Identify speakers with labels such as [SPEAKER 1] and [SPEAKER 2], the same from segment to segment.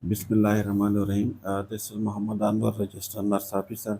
[SPEAKER 1] Bismillahirrahmanirrahim. This is Muhammad Anwar, Registered Nurse Officer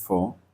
[SPEAKER 1] 4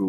[SPEAKER 1] 2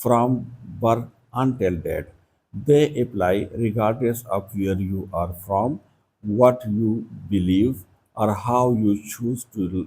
[SPEAKER 1] from birth until death. They apply regardless of where you are from, what you believe, or how you choose to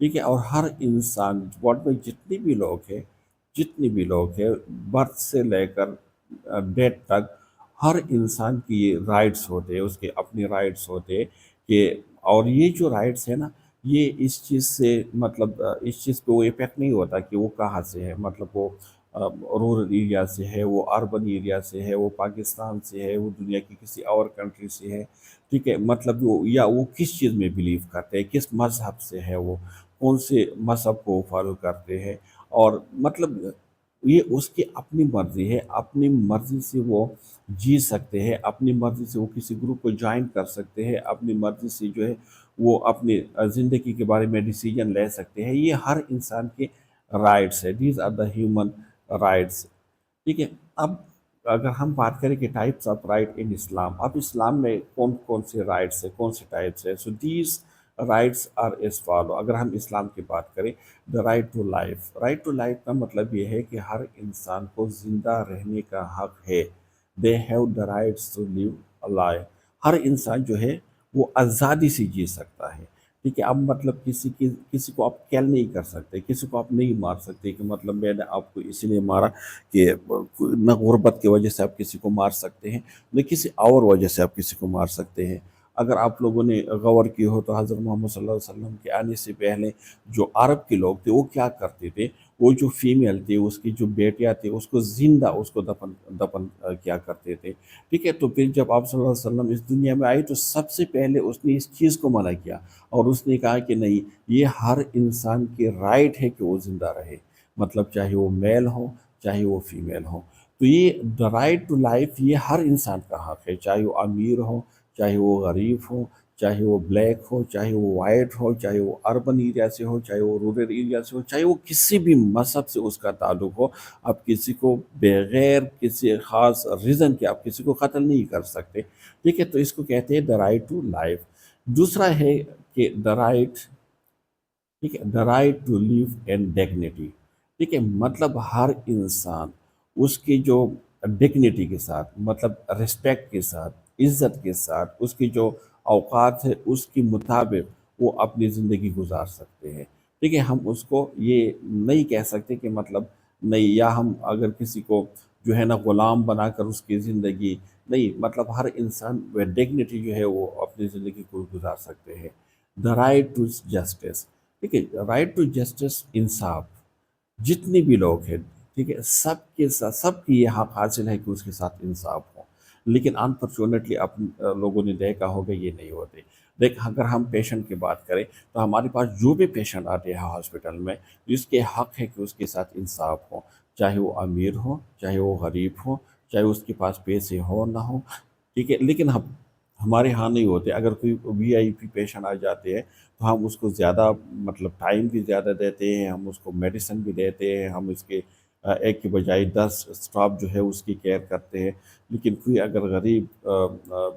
[SPEAKER 1] ٹھیک ہے، اور ہر انسان world میں جتنی بھی لوگ ہیں birth سے لے کر ڈیتھ تک، ہر انسان کی یہ رائٹس ہوتے ہیں، اس کے اپنی رائٹس ہوتے ہیں کہ، اور یہ جو رائٹس ہے نا، یہ اس چیز سے مطلب اس چیز پہ وہ افیکٹ نہیں ہوتا کہ وہ کہاں سے ہے، مطلب وہ رورل ایریا سے ہے، وہ اربن ایریا سے ہے، وہ پاکستان سے ہے، وہ دنیا کی کسی اور کنٹری سے ہے، ٹھیک ہے، مطلب وہ یا وہ کس چیز میں بلیو کرتے ہیں، کس مذہب سے ہے، وہ کون سے مذہب کو فالو کرتے ہیں، اور مطلب یہ اس کی اپنی مرضی ہے، اپنی مرضی سے وہ جی سکتے ہیں، اپنی مرضی سے وہ کسی گروپ کو جوائن کر سکتے ہیں، اپنی مرضی سے جو ہے وہ اپنی زندگی کے بارے میں ڈیسیجن لے سکتے ہیں، یہ ہر انسان کے رائٹس ہے، these are the human rights, ٹھیک ہے۔ اب اگر ہم بات کریں کہ types of right in Islam, اب اسلام میں کون کون سے رائٹس ہیں، کون سے ٹائپس ہیں، so these rights are as follow. اگر ہم اسلام کی بات کریں، the right to life, right to life کا مطلب یہ ہے کہ ہر انسان کو زندہ رہنے کا حق ہے، they have the rights to live life, ہر انسان جو ہے وہ آزادی سے جی سکتا ہے، ٹھیک ہے۔ اب مطلب کسی کو آپ کیل نہیں کر سکتے، کسی کو آپ نہیں مار سکتے کہ مطلب میں نے آپ کو اسی لیے مارا کہ نہ غربت کی وجہ سے آپ کسی کو مار سکتے ہیں، نہ کسی اور وجہ سے آپ کسی کو مار سکتے ہیں۔ اگر آپ لوگوں نے غور کی ہو تو حضرت محمد صلی اللہ علیہ وسلم کے آنے سے پہلے جو عرب کے لوگ تھے وہ کیا کرتے تھے، وہ جو فیمیل تھی، اس کی جو بیٹیاں تھیں، اس کو زندہ اس کو دفن دفن کیا کرتے تھے، ٹھیک ہے۔ تو پھر جب آپ صلی اللہ علیہ وسلم اس دنیا میں آئے تو سب سے پہلے اس نے اس چیز کو منع کیا، اور اس نے کہا کہ نہیں، یہ ہر انسان کی رائٹ ہے کہ وہ زندہ رہے، مطلب چاہے وہ میل ہو چاہے وہ فیمیل ہو، تو یہ دا رائٹ ٹو لائف یہ ہر انسان کا حق ہے، چاہے وہ امیر ہو چاہے وہ غریب ہو، چاہے وہ بلیک ہو چاہے وہ وائٹ ہو، چاہے وہ اربن ایریا سے ہو چاہے وہ رورل ایریا سے ہو، چاہے وہ کسی بھی مذہب سے اس کا تعلق ہو، آپ کسی کو بغیر کسی خاص ریزن کے آپ کسی کو قتل نہیں کر سکتے، ٹھیک ہے۔ تو اس کو کہتے ہیں دا رائٹ ٹو لائف۔ دوسرا ہے کہ دا رائٹ، ٹھیک ہے، the right to live and dignity, ٹھیک ہے، مطلب ہر انسان اس کی جو ڈگنیٹی کے ساتھ، مطلب رسپیکٹ کے ساتھ، عزت کے ساتھ، اس کی جو اوقات ہے اس کے مطابق وہ اپنی زندگی گزار سکتے ہیں، ٹھیک ہے۔ ہم اس کو یہ نہیں کہہ سکتے کہ مطلب نہیں، یا ہم اگر کسی کو جو ہے نا غلام بنا کر اس کی زندگی نہیں، مطلب ہر انسان ڈگنیٹی جو ہے وہ اپنی زندگی کو گزار سکتے ہیں۔ دا رائٹ ٹو جسٹس، ٹھیک ہے، رائٹ ٹو جسٹس، انصاف، جتنے بھی لوگ ہیں، ٹھیک ہے، سب کے ساتھ سب کی یہ حق حاصل ہے کہ اس کے ساتھ انصاف ہو، لیکن انفارچونیٹلی لوگوں نے دیکھا ہوگا یہ نہیں ہوتے۔ دیکھ، اگر ہم پیشنٹ کی بات کریں تو ہمارے پاس جو بھی پیشنٹ آتے ہیں ہاسپٹل میں، اس کے حق ہے کہ اس کے ساتھ انصاف ہو، چاہے وہ امیر ہو چاہے وہ غریب ہو، چاہے اس کے پاس پیسے ہو نہ ہو، ٹھیک ہے، لیکن ہمارے ہاں نہیں ہوتے۔ اگر کوئی وی آئی پی پیشنٹ آ جاتے ہیں تو ہم اس کو زیادہ مطلب ٹائم بھی زیادہ دیتے ہیں، ہم اس کو میڈیسن بھی دیتے ہیں، ہم اس کے ایک کے بجائے 10 اسٹاف جو ہے اس کی کیئر کرتے ہیں، لیکن کوئی اگر غریب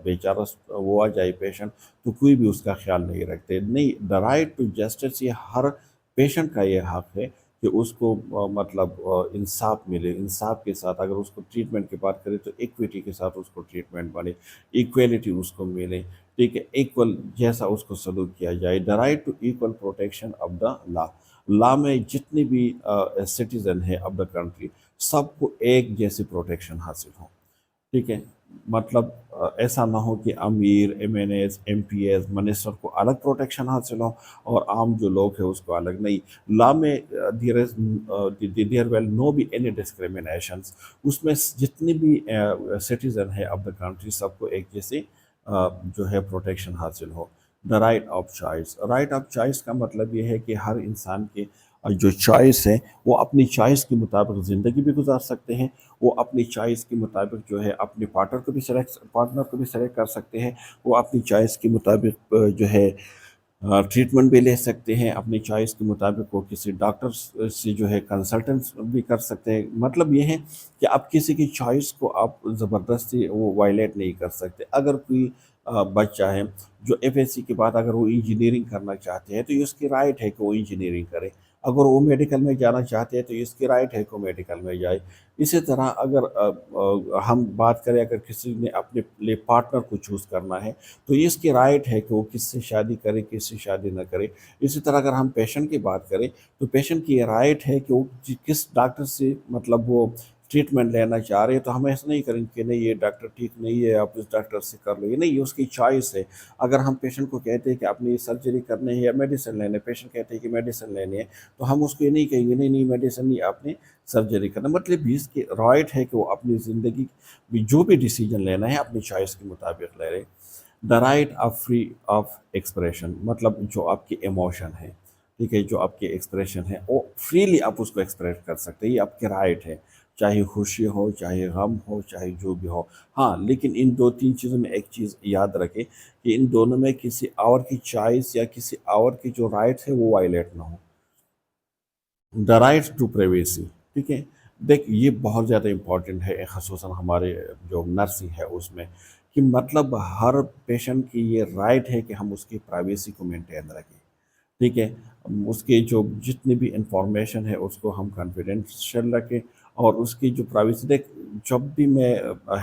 [SPEAKER 1] بیچارہ وہ آ جائے پیشنٹ تو کوئی بھی اس کا خیال نہیں رکھتے۔ نہیں، دا رائٹ ٹو جسٹس یہ ہر پیشنٹ کا یہ حق ہے کہ اس کو مطلب انصاف ملے، انصاف کے ساتھ اگر اس کو ٹریٹمنٹ کی بات کریں تو ایکویٹی کے ساتھ اس کو ٹریٹمنٹ ملے، ایکویلٹی اس کو ملے، ٹھیک ہے، ایکول جیسا اس کو سلوک کیا جائے۔ The right to equal protection of the law, law میں جتنے بھی سٹیزن ہیں آف دا کنٹری سب کو ایک جیسی پروٹیکشن حاصل ہو، ٹھیک ہے، مطلب ایسا نہ ہو کہ امیر، M N As, M P As, minister کو الگ پروٹیکشن حاصل ہو اور عام جو لوگ ہیں اس کو الگ نہیں۔ لا میں دیر ویل نو بی اینی ڈسکریمنیشنس، اس میں جتنے بھی سٹیزن ہے آف دا کنٹری سب کو ایک جیسے جو ہے پروٹیکشن حاصل ہو۔ The right of choice, right of choice کا مطلب یہ ہے کہ ہر انسان کے جو چوائس ہے وہ اپنی چوائس کے مطابق زندگی بھی گزار سکتے ہیں، وہ اپنی چوائس کے مطابق جو ہے اپنے پارٹنر کو بھی سلیکٹ کر سکتے ہیں، وہ اپنی چوائس کے مطابق جو ہے ٹریٹمنٹ بھی لے سکتے ہیں، اپنی چوائس کے مطابق وہ کسی ڈاکٹر سے جو ہے کنسلٹنس بھی کر سکتے ہیں۔ مطلب یہ ہے کہ آپ کسی کی چوائس کو آپ زبردستی وہ وائلیٹ نہیں کر سکتے۔ اگر کوئی بچہ ہے جو ایف ایس سی کے بعد اگر وہ انجینئرنگ کرنا چاہتے ہیں تو یہ اس کی رائٹ ہے کہ وہ انجینئرنگ کرے، اگر وہ میڈیکل میں جانا چاہتے ہیں تو اس کی رائٹ ہے کہ وہ میڈیکل میں جائے۔ اسی طرح اگر ہم بات کریں، اگر کسی نے اپنے لیے پارٹنر کو چوز کرنا ہے تو اس کی رائٹ ہے کہ وہ کس سے شادی کرے، کس سے شادی نہ کرے۔ اسی طرح اگر ہم پیشنٹ کی بات کریں تو پیشنٹ کی یہ رائٹ ہے کہ وہ کس ڈاکٹر سے مطلب وہ ٹریٹمنٹ لینا چاہ رہے ہیں، تو ہم ایسا نہیں کریں کہ نہیں یہ ڈاکٹر ٹھیک نہیں ہے، آپ اس ڈاکٹر سے کر لو، یہ نہیں، یہ اس کی چوائس ہے۔ اگر ہم پیشنٹ کو کہتے ہیں کہ آپ نے یہ سرجری کرنی ہے یا میڈیسن لینے، پیشنٹ کہتے ہیں کہ میڈیسن لینی ہے، تو ہم اس کو یہ نہیں کہیں گے نہیں نہیں میڈیسن نہیں، آپ نے سرجری کرنا۔ مطلب اس کی رائٹ ہے کہ وہ اپنی زندگی میں جو بھی ڈیسیجن لینا ہے اپنی چوائس کے مطابق لے رہے۔ دا right of free of expression, مطلب جو آپ کی ایموشن ہے، ٹھیک ہے، جو آپ کی ایکسپریشن ہے وہ فریلی آپ اس کو ایکسپریس کر سکتے ہیں، یہ آپ کی رائٹ ہے، چاہے خوشی ہو، چاہے غم ہو، چاہے جو بھی ہو۔ ہاں لیکن ان دو تین چیزوں میں ایک چیز یاد رکھیں کہ ان دونوں میں کسی اور کی چوائس یا کسی اور کی جو رائٹ ہے وہ وائلیٹ نہ ہو۔ دا رائٹ ٹو پرائیویسی، ٹھیک ہے، دیکھ یہ بہت زیادہ امپورٹنٹ ہے، خصوصاً ہمارے جو نرسنگ ہے اس میں، کہ مطلب ہر پیشنٹ کی یہ رائٹ ہے کہ ہم اس کی پرائیویسی کو مینٹین رکھیں، ٹھیک ہے، اس کے جو جتنی بھی انفارمیشن ہے اس کو ہم کانفیڈینشیل رکھیں، اور اس کی جو پرائیویسی دیکھ، جب بھی میں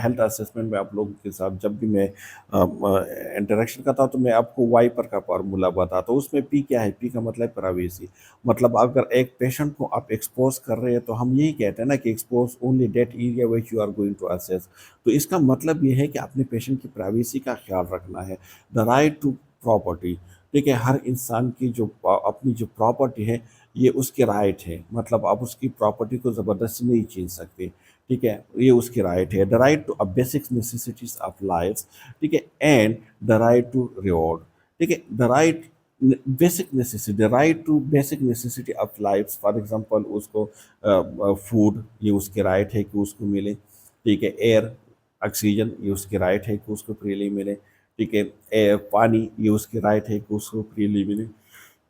[SPEAKER 1] ہیلتھ اسسمنٹ میں آپ لوگوں کے ساتھ جب بھی میں انٹریکشن کرتا ہوں تو میں آپ کو وائپر کا فارمولہ بتاتا ہوں، اس میں پی کیا ہے، پی کا مطلب پرائیویسی، مطلب اگر ایک پیشنٹ کو آپ ایکسپوز کر رہے ہیں تو ہم یہی کہتے ہیں نا کہ expose only that area which you are going to assess, تو اس کا مطلب یہ ہے کہ اپنے پیشنٹ کی پرائیویسی کا خیال رکھنا ہے۔ دا رائٹ ٹو پراپرٹی، ٹھیک ہے، ہر انسان کی جو اپنی جو پراپرٹی ہے یہ اس کی رائٹ ہے، مطلب آپ اس کی پراپرٹی کو زبردستی نہیں چھین سکتے، ٹھیک ہے، یہ اس کی رائٹ ہے۔ The right to basic necessities of life, ٹھیک ہے، and the right to reward, ٹھیک ہے، the right basic necessity, the right to basic necessity of life, for example اس کو فوڈ، یہ اس کی رائٹ ہے کہ اس کو ملے، ٹھیک ہے، ایئر، آکسیجن، یہ اس کی رائٹ ہے کہ اس کو فریلی ملے، ٹھیک ہے، پانی، یہ اس کی رائٹ ہے کہ اس کو فریلی ملے،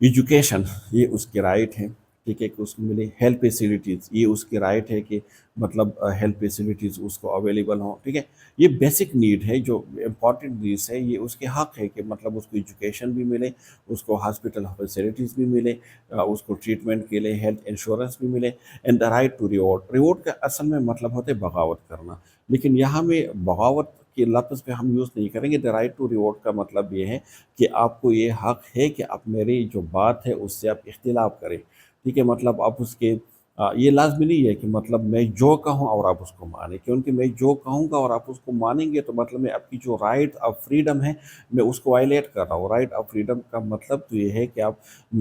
[SPEAKER 1] ایجوکیشن، یہ اس کی رائٹ ہے، ٹھیک ہے، کہ اس کو ملے، ہیلتھ فیسلٹیز، یہ اس کی رائٹ ہے کہ مطلب ہیلتھ فیسلٹیز اس کو اویلیبل ہوں، ٹھیک ہے، یہ بیسک نیڈ ہے، جو امپورٹنٹ نیڈس ہے، یہ اس کے حق ہے کہ مطلب اس کو ایجوکیشن بھی ملے، اس کو ہاسپٹل فیسلٹیز بھی ملے، اس کو ٹریٹمنٹ کے لیے ہیلتھ انشورنس بھی ملے، and the right to reward, reward کا اصل میں مطلب ہوتا ہے بغاوت کرنا، لیکن یہاں میں بغاوت کے لفظ پہ ہم یوز نہیں کریں گے۔ دا رائٹ ٹو ریوارڈ کا مطلب یہ ہے کہ آپ کو یہ حق ہے کہ آپ میری جو بات ہے اس سے آپ اختلاف کریں، ٹھیک ہے، مطلب آپ اس کے یہ لازمی نہیں ہے کہ مطلب میں جو کہوں اور آپ اس کو مانیں، کیونکہ میں جو کہوں گا اور آپ اس کو مانیں گے تو مطلب میں آپ کی جو رائٹ آف فریڈم ہے میں اس کو وائلیٹ کر رہا ہوں۔ رائٹ آف فریڈم کا مطلب تو یہ ہے کہ آپ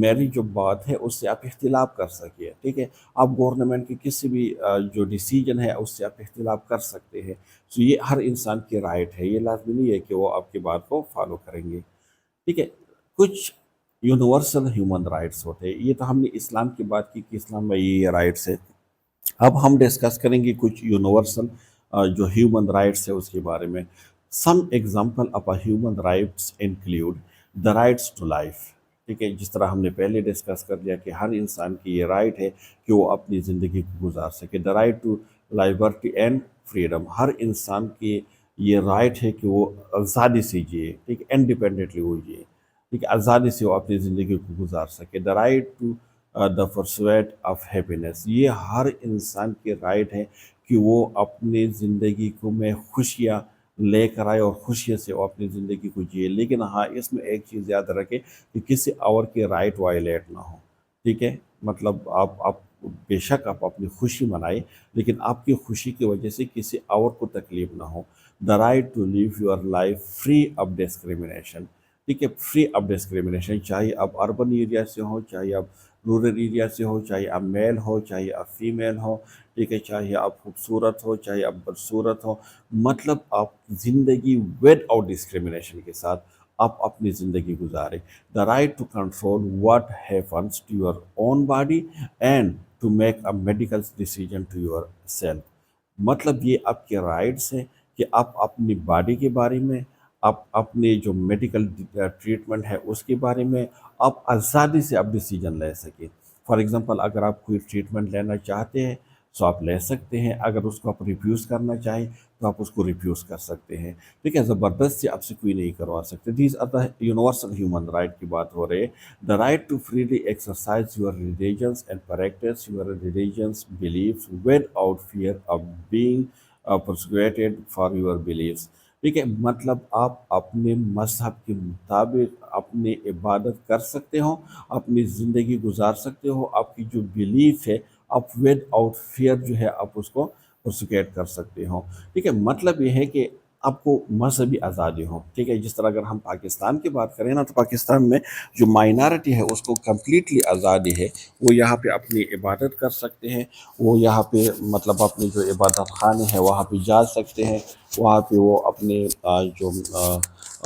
[SPEAKER 1] میری جو بات ہے اس سے آپ اختلاف کر سکیں، ٹھیک ہے، آپ گورنمنٹ کی کسی بھی جو ڈیسیجن ہے اس سے آپ اختلاف کر سکتے ہیں، تو یہ ہر انسان کی رائٹ ہے، یہ لازمی نہیں ہے کہ وہ آپ کی بات کو فالو کریں گے، ٹھیک ہے۔ کچھ یونیورسل ہیومن رائٹس ہوتے ہیں، یہ تو ہم نے اسلام کی بات کی کہ اسلام میں یہ رائٹس ہے، اب ہم ڈسکس کریں گے کچھ یونیورسل جو ہیومن رائٹس ہے اس کے بارے میں۔ Some example of human rights include the rights to life, ٹھیک ہے، جس طرح ہم نے پہلے ڈسکس کر لیا کہ ہر انسان کی یہ رائٹ ہے کہ وہ اپنی زندگی کو گزار سکے۔ The right to liberty and freedom, ہر انسان کی یہ رائٹ ہے کہ وہ آزادی سے جیے، ٹھیک ہے، انڈیپینڈنٹلی وہ جیے، ٹھیک ہے، آزادی سے وہ اپنی زندگی کو گزار سکے۔ The right to the pursuit of happiness, یہ ہر انسان کی رائٹ ہے کہ وہ اپنی زندگی کو میں خوشیاں لے کر آئے اور خوشی سے وہ اپنی زندگی کو جیے، لیکن ہاں اس میں ایک چیز یاد رکھے کہ کسی اور کی رائٹ وائلیٹ نہ ہو، ٹھیک ہے، مطلب آپ بے شک آپ اپنی خوشی منائیں لیکن آپ کی خوشی کی وجہ سے کسی اور کو تکلیف نہ ہو۔ The right to live your life free of discrimination, ٹھیک ہے، فری آف ڈسکریمنیشن، چاہے آپ اربن ایریا سے ہوں، چاہے آپ رورل ایریا سے ہو، چاہے آپ میل ہو، چاہے آپ فیمیل ہو، ٹھیک ہے، چاہے آپ خوبصورت ہو، چاہے آپ بدصورت ہو، مطلب آپ زندگی ود آؤٹ ڈسکریمنیشن کے ساتھ آپ اپنی زندگی گزاریں۔ The right to control what happens to your own body and to make a medical decision to yourself, مطلب یہ آپ کے رائٹس ہیں کہ آپ اپنی باڈی کے بارے میں، آپ اپنے جو میڈیکل ٹریٹمنٹ ہے اس کے بارے میں آپ آزادی سے آپ ڈیسیجن لے سکیں۔ فار ایگزامپل اگر آپ کوئی ٹریٹمنٹ لینا چاہتے ہیں سو آپ لے سکتے ہیں، اگر اس کو آپ ریفیوز کرنا چاہیں تو آپ اس کو ریفیوز کر سکتے ہیں، ٹھیک ہے، زبردستی آپ سے کوئی نہیں کروا سکتے۔ These are the universal human right کی بات ہو رہی ہے۔ The right to freely exercise your religions and practice your religious beliefs without fear of being persecuted for your beliefs, ٹھیک ہے، مطلب آپ اپنے مذہب کے مطابق اپنی عبادت کر سکتے ہو، اپنی زندگی گزار سکتے ہو، آپ کی جو بلیف ہے آپ ود آؤٹ فیئر جو ہے آپ اس کو پرسیکیٹ کر سکتے ہو، ٹھیک ہے۔ مطلب یہ ہے کہ آپ کو مذہبی آزادی ہو، ٹھیک ہے۔ جس طرح اگر ہم پاکستان کی بات کریں نا تو پاکستان میں جو مائنارٹی ہے اس کو کمپلیٹلی آزادی ہے، وہ یہاں پہ اپنی عبادت کر سکتے ہیں، وہ یہاں پہ مطلب اپنے جو عبادت خانے ہیں وہاں پہ جا سکتے ہیں، وہاں پہ وہ اپنے جو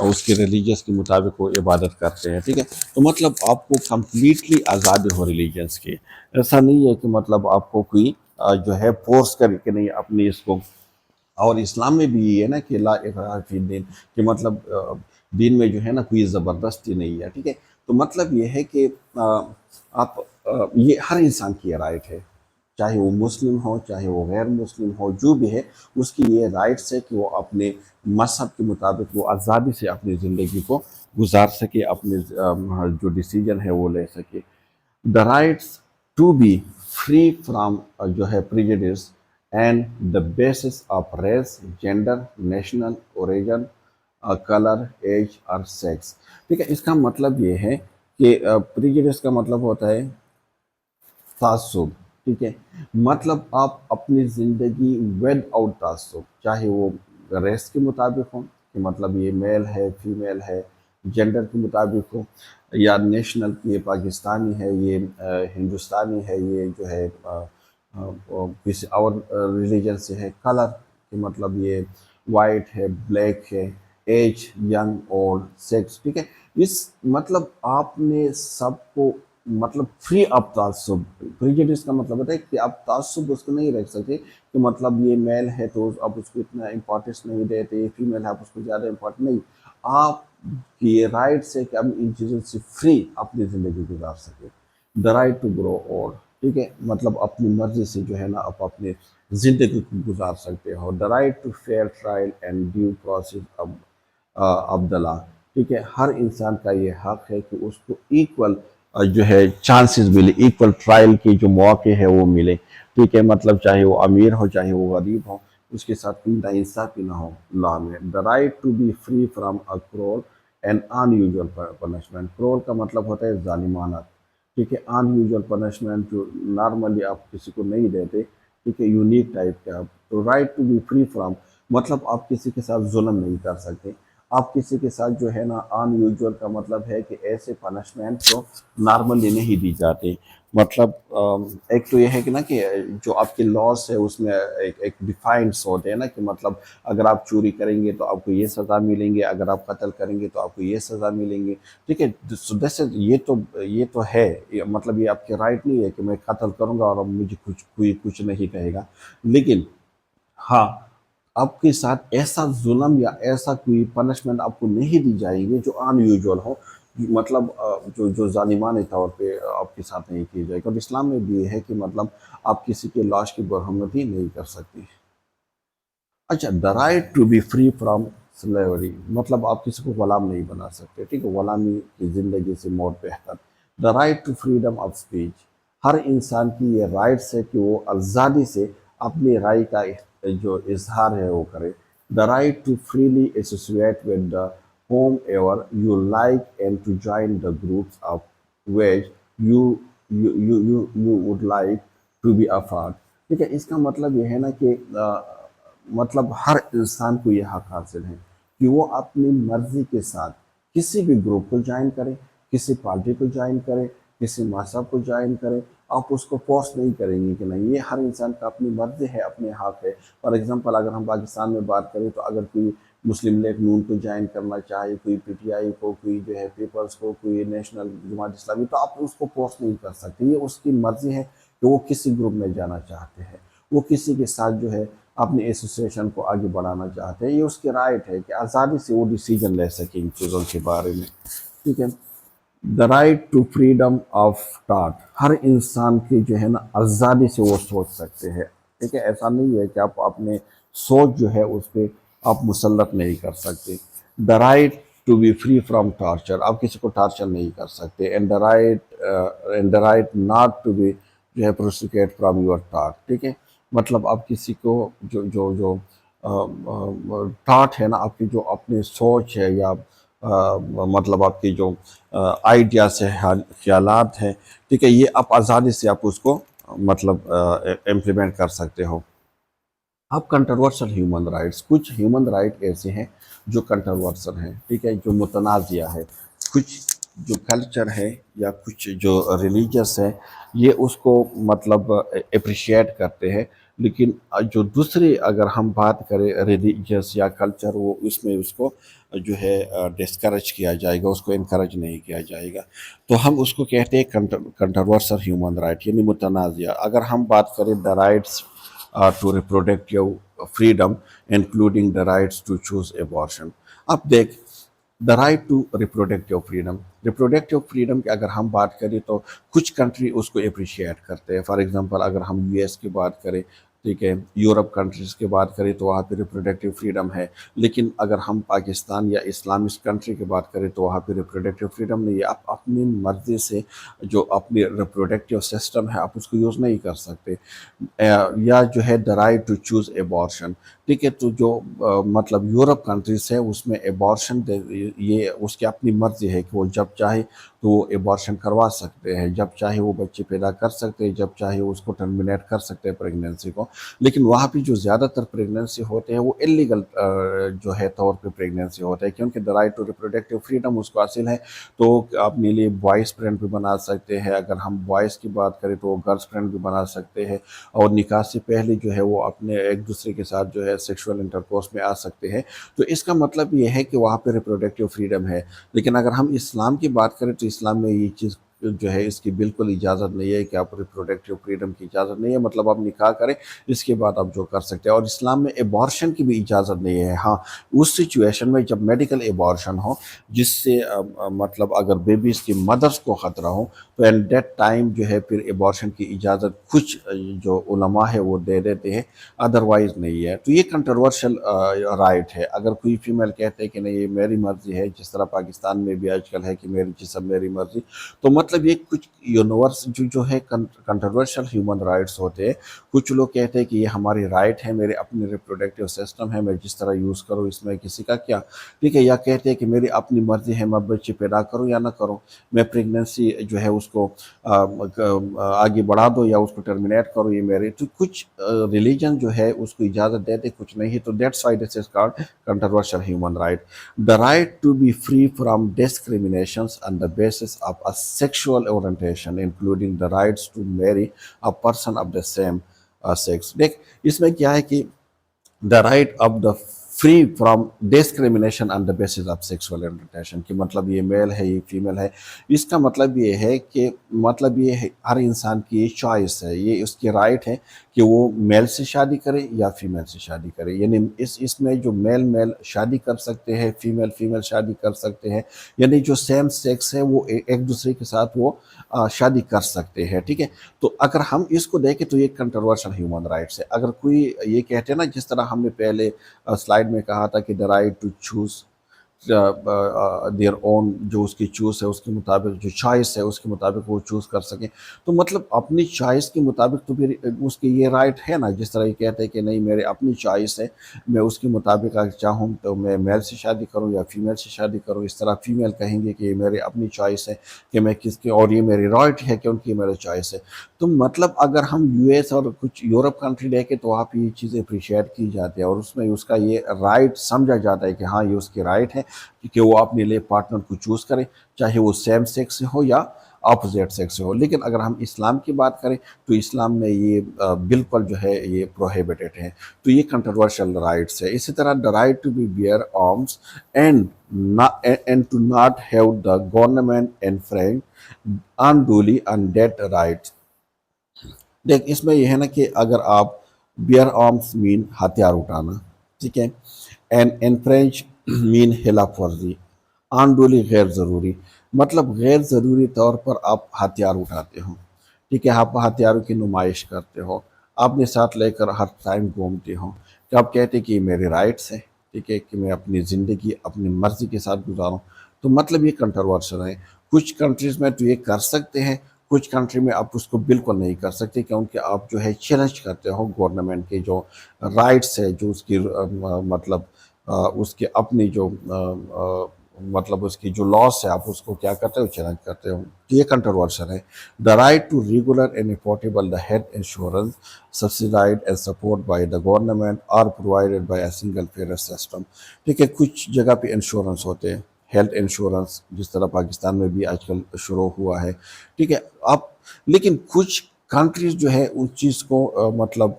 [SPEAKER 1] اس کے ریلیجس کے مطابق وہ عبادت کرتے ہیں، ٹھیک ہے۔ تو مطلب آپ کو کمپلیٹلی آزادی ہو ریلیجنس کی، ایسا نہیں ہے کہ مطلب آپ کو کوئی جو ہے فورس کر کے نہیں اپنے اس کو، اور اسلام میں بھی یہ ہے نا کہ لا اکراہ فی الدین، کہ مطلب دین میں جو ہے نا کوئی زبردستی نہیں ہے، ٹھیک ہے۔ تو مطلب یہ ہے کہ آپ یہ ہر انسان کی رائٹ ہے، چاہے وہ مسلم ہو چاہے وہ غیر مسلم ہو، جو بھی ہے اس کی یہ رائٹس ہے کہ وہ اپنے مذہب کے مطابق وہ آزادی سے اپنی زندگی کو گزار سکے، اپنے جو ڈیسیجن ہے وہ لے سکے۔ The rights to be free from جو ہے prejudice and the basis of race, gender, national origin, colour, age اور سیکس، ٹھیک ہے۔ اس کا مطلب یہ ہے کہ پریجڈس کا مطلب ہوتا ہے تعصب، ٹھیک ہے، مطلب آپ اپنی زندگی ود آؤٹ تعصب، چاہے وہ ریس کے مطابق ہو کہ مطلب یہ میل ہے فیمیل ہے، جینڈر کے مطابق ہو، یا نیشنل یہ پاکستانی ہے، یہ ہندوستانی ہے، یہ جو ہے کسی اور ریلیجن سے ہے، کلر کہ مطلب یہ وائٹ ہے، بلیک ہے، ایج ینگ اولڈ، سیکس، ٹھیک ہے۔ اس مطلب آپ نے سب کو مطلب فری آف تعصب، پریجڈس کا مطلب ہوتا ہے کہ آپ تعصب اس کو نہیں رکھ سکتے کہ مطلب یہ میل ہے تو آپ اس کو اتنا امپورٹنس نہیں دیتے، یہ فیمیل ہے آپ اس کو زیادہ امپورٹنٹ نہیں، آپ کی یہ رائٹس ہے کہ آپ ان چیزوں سے فری اپنی زندگی گزار سکے۔ The right to grow old, ٹھیک ہے، مطلب اپنی مرضی سے جو ہے نا آپ اپنے زندگی کو گزار سکتے ہو۔ The right to fair trial and due process of the law, ٹھیک ہے، ہر انسان کا یہ حق ہے کہ اس کو ایکول جو ہے چانسز ملے، ایکول ٹرائل کے جو مواقع ہے وہ ملے، ٹھیک ہے، مطلب چاہے وہ امیر ہو چاہے وہ غریب ہو، اس کے ساتھ کوئی ناانصافی نہ ہو لا میں۔ The right to be free from a cruel and unusual punishment, cruel کا مطلب ہوتا ہے ظالمانہ، ٹھیک ہے، ان یوزول پنشمنٹ جو نارملی آپ کسی کو نہیں دیتے، ٹھیک ہے، یونیک ٹائپ کا۔ تو right to be free from مطلب آپ کسی کے ساتھ ظلم نہیں کر سکتے، آپ کسی کے ساتھ جو ہے نا ان یوزول کا مطلب ہے کہ ایسے پنشمنٹ جو نارملی نہیں دی جاتے، مطلب ایک تو یہ ہے کہ نا کہ جو آپ کے لاس ہے اس میں ایک ڈیفائنڈس ہوتے ہیں نا کہ مطلب اگر آپ چوری کریں گے تو آپ کو یہ سزا ملیں گے، اگر آپ قتل کریں گے تو آپ کو یہ سزا ملیں گے، ٹھیک ہے۔ یہ تو ہے، مطلب یہ آپ کے رائٹ نہیں ہے کہ میں قتل کروں گا اور اب مجھے کوئی کچھ نہیں کہے گا، لیکن ہاں آپ کے ساتھ ایسا ظلم یا ایسا کوئی پنشمنٹ آپ کو نہیں دی جائے گی جو ان یوزول ہو، مطلب جو ظالمانہ طور پہ آپ کے ساتھ نہیں کی جائے گی۔ اور اسلام میں بھی یہ ہے کہ مطلب آپ کسی کے لاش کی برہمتی نہیں کر سکتی۔ اچھا، the right to be free from slavery, مطلب آپ کسی کو غلام نہیں بنا سکتے، ٹھیک ہے، غلامی کی زندگی سے موت بہتر۔ The right to freedom of speech, ہر انسان کی یہ رائٹس ہے کہ وہ آزادی سے اپنی رائے کا جو اظہار ہے وہ کرے۔ The right to freely associate with the whomever you like and to join the groups of which you would like to be a part, ٹھیک ہے۔ اس کا مطلب یہ ہے نا کہ مطلب ہر انسان کو یہ حق حاصل ہے کہ وہ اپنی مرضی کے ساتھ کسی بھی گروپ کو جوائن کرے، کسی پارٹی کو جوائن کرے، کسی مذہب کو جوائن کرے، آپ اس کو فورس نہیں کریں گے کہ نہیں، یہ ہر انسان کا اپنی مرضی ہے، اپنے حق ہے۔ فار ایگزامپل اگر ہم پاکستان میں بات کریں تو اگر کوئی مسلم لیگ نون کو جوائن کرنا چاہے، کوئی پی ٹی آئی کو، کوئی جو ہے پیپلز کو، کوئی نیشنل جماعت اسلامی، تو آپ اس کو فورس نہیں کر سکتے، یہ اس کی مرضی ہے کہ وہ کسی گروپ میں جانا چاہتے ہیں، وہ کسی کے ساتھ جو ہے اپنی ایسوسیشن کو آگے بڑھانا چاہتے ہیں، یہ اس کی رائٹ ہے کہ آزادی سے وہ ڈیسیجن لے سکیں ان چیزوں کے بارے میں، ٹھیک ہے۔ The right to freedom of thought, ہر انسان کی جو ہے نا آزادی سے وہ سوچ سکتے ہیں، ٹھیک ہے، ایسا نہیں ہے کہ آپ اپنے سوچ جو ہے اس پہ آپ مسلط نہیں کر سکتے. The right to be free from torture, آپ کسی کو ٹارچر نہیں کر سکتے. And the right not to be جو ہے پروسیکیٹ فرام یور ٹاٹ. ٹھیک ہے، مطلب آپ کسی کو جو ٹاٹ ہے نا، آپ کی جو اپنی سوچ ہے یا مطلب آپ کی جو آئیڈیاز ہے، خیالات ہیں، ٹھیک ہے، یہ آپ آزادی سے آپ اس کو مطلب امپلیمنٹ کر سکتے ہو. اب کنٹروورشل ہیومن رائٹس، کچھ ہیومن رائٹ ایسے ہیں جو کنٹروورسل ہیں، ٹھیک ہے، جو متنازعہ ہے. کچھ جو کلچر ہے یا کچھ جو ریلیجس ہے یہ اس کو مطلب اپریشیٹ کرتے ہیں، لیکن جو دوسری اگر ہم بات کریں ریلیجس یا کلچر، وہ اس میں اس کو جو ہے ڈسکریج کیا جائے گا، اس کو انکریج نہیں کیا جائے گا. تو ہم اس کو کہتے ہیں کنٹروورسل ہیومن رائٹ، یعنی متنازعہ. اگر ہم بات کریں the rights to reproductive freedom including the rights to choose abortion. اب دیکھ، the right to reproductive freedom کی اگر ہم بات کریں تو کچھ کنٹری اس کو اپریشیٹ کرتے ہیں. فار ایگزامپل اگر ہم یو ایس کی بات کریں، ٹھیک ہے، یورپ کنٹریز کی بات کریں تو وہاں پہ ریپروڈکٹیو فریڈم ہے. لیکن اگر ہم پاکستان یا اسلامک کنٹری کی بات کریں تو وہاں پہ ریپروڈکٹیو فریڈم نہیں ہے. آپ اپنی مرضی سے جو اپنی ریپروڈکٹیو سسٹم ہے آپ اس کو یوز نہیں کر سکتے. یا جو ہے دا رائٹ ٹو چوز ایبارشن، ٹھیک ہے. تو جو مطلب یورپ کنٹریز ہے اس میں ایبارشن یہ اس کی اپنی مرضی ہے کہ وہ جب چاہے تو وہ ایبارشن کروا سکتے ہیں، جب چاہے وہ بچے پیدا کر سکتے ہیں، جب چاہے وہ اس کو ٹرمینیٹ کر سکتے ہیں پریگنینسی کو. لیکن وہاں پہ جو زیادہ تر پریگنینسی ہوتے ہیں وہ انلیگل جو ہے طور پہ پریگنینسی ہوتا ہے، کیونکہ the right to reproductive freedom اس کو حاصل ہے. تو اپنے لیے بوائز فرینڈ بھی بنا سکتے ہیں. اگر ہم بوائز کی بات کریں تو وہ گرلس فرینڈ بھی بنا سکتے ہیں، اور نکاح سے پہلے جو ہے وہ اپنے ایک دوسرے کے ساتھ جو ہے سیکشول انٹرکورس میں آ سکتے ہیں. تو اس کا مطلب یہ ہے کہ وہاں پہ ریپروڈکٹیو فریڈم ہے. لیکن اگر ہم اسلام کی بات کریں تو اسلام میں یہ چیز جو ہے اس کی بالکل اجازت نہیں ہے کہ آپ ریپروڈکٹیو فریڈم کی اجازت نہیں ہے. مطلب آپ نکاح کریں، اس کے بعد آپ جو کر سکتے ہیں. اور اسلام میں ایبارشن کی بھی اجازت نہیں ہے. ہاں، اس سچویشن میں جب میڈیکل ایبارشن ہو جس سے مطلب اگر بیبیز کی مدرس کو خطرہ ہو تو ایٹ دیٹ ٹائم جو ہے پھر ایبارشن کی اجازت کچھ جو علماء ہے وہ دے دیتے ہیں، ادروائز نہیں ہے. تو یہ کنٹروورشل رائٹ ہے. اگر کوئی فیمیل کہتے ہیں کہ نہیں یہ میری مرضی ہے، جس طرح پاکستان میں بھی آج کل ہے کہ میری جسم میری مرضی، تو مطلب یہ کچھ یونیورس جو ہے کنٹروورشل ہیومن رائٹس ہوتے ہیں. کچھ لوگ کہتے ہیں کہ یہ ہماری رائٹ ہے، میرے اپنی ریپروڈکٹیو سسٹم ہے، میں جس طرح یوز کروں اس میں کسی کا کیا، ٹھیک ہے. یا کہتے ہیں کہ میری اپنی مرضی ہے، میں بچے پیدا کروں یا نہ کروں، میں پریگننسی جو ہے اس کو آگے بڑھا دو یا اس کو ٹرمینیٹ کرو، یہ میرے. تو کچھ ریلیجن جو ہے اس کو اجازت دیتے، کچھ نہیں. تو that's why this is called controversial human right. The right to be free from discriminations on the basis of a sexual orientation including the rights to marry a person of the same sex. دیکھ اس میں کیا ہے کہ the right of the free from discrimination on the basis of sexual orientation کہ مطلب یہ میل ہے یہ فیمیل ہے. اس کا مطلب یہ ہے کہ مطلب یہ ہے ہر انسان کی یہ چوائس ہے، یہ اس کی رائٹ ہے کہ وہ میل سے شادی کرے یا فیمیل سے شادی کرے. یعنی اس میں جو میل شادی کر سکتے ہیں، فیمیل شادی کر سکتے ہیں. یعنی جو سیم سیکس ہے وہ ایک دوسرے کے ساتھ وہ شادی کر سکتے ہیں، ٹھیک ہے. تو اگر ہم اس کو دیکھیں تو یہ کنٹروورشل ہیومن رائٹس ہے. اگر کوئی یہ کہتے ہیں نا، جس طرح ہم نے پہلے سلائیڈ میں کہا تھا کہ the right to choose their own, جو اس کی چوز ہے اس کے مطابق، جو چوائس ہے اس کے مطابق وہ چوز کر سکیں. تو مطلب اپنی چوائس کے مطابق تو پھر اس کی یہ رائٹ ہے نا. جس طرح یہ کہتے ہیں کہ نہیں میرے اپنی چوائس ہے، میں اس کے مطابق اگر چاہوں تو میں میل سے شادی کروں یا فیمیل سے شادی کروں. اس طرح فیمیل کہیں گے کہ یہ میرے اپنی چوائس ہے کہ میں کس کے، اور یہ میری رائٹ ہے کیونکہ یہ میری چوائس ہے. تو مطلب اگر ہم یو ایس اور کچھ یورپ کنٹری دیکھیں تو وہاں پہ یہ چیزیں اپریشیٹ کی جاتی ہے، اور اس میں اس کا یہ رائٹ سمجھا جاتا ہے کہ ہاں یہ اس کی رائٹ ہے کہ وہ اپنے لیے پارٹنر کو چوز کرے، چاہے وہ سیم سیکس سے ہو یا اپوزٹ سیکس سے ہو. لیکن اگر ہم اسلام کی بات کریں تو اسلام میں یہ بالکل جو ہے یہ پروہیبٹڈ ہے. تو یہ کنٹروورشل رائٹس ہے. اسی طرح the right to be bear arms and to not have the government infringe unduly on that right. دیکھ اس میں یہ ہے نا کہ اگر آپ بیئر آرمس مین ہتھیار اٹھانا، ٹھیک ہے، اینڈ انفرنج مین خلاف ورزی، unduly غیر ضروری، مطلب غیر ضروری طور پر آپ ہتھیار اٹھاتے ہو، ٹھیک ہے، آپ ہتھیاروں کی نمائش کرتے ہو. آپ نے ساتھ لے کر ہر ٹائم گھومتے ہوں، کہ آپ کہتے کہ یہ میرے رائٹس ہیں، ٹھیک ہے، کہ میں اپنی زندگی اپنی مرضی کے ساتھ گزاروں، تو مطلب یہ کنٹروورشل ہے۔ کچھ کنٹریز میں تو یہ کر سکتے ہیں، کچھ کنٹری میں آپ اس کو بالکل نہیں کر سکتے، کیونکہ آپ جو ہے چیلنج کرتے ہو گورنمنٹ کے جو رائٹس ہے، جو اس کی مطلب اس کے اپنی جو مطلب اس کی جو لاس ہے، آپ اس کو کیا کرتے ہو، چیلنج کرتے ہو، یہ کنٹروورشل ہے۔ The right to regular and affordable the health insurance subsidized and support by the government or provided by a single payer system, ٹھیک ہے، کچھ جگہ پہ انشورنس ہوتے ہیں، ہیلتھ انشورنس جس طرح پاکستان میں بھی آج کل شروع ہوا ہے، ٹھیک ہے، آپ لیکن کچھ کنٹریز جو ہے اس چیز کو مطلب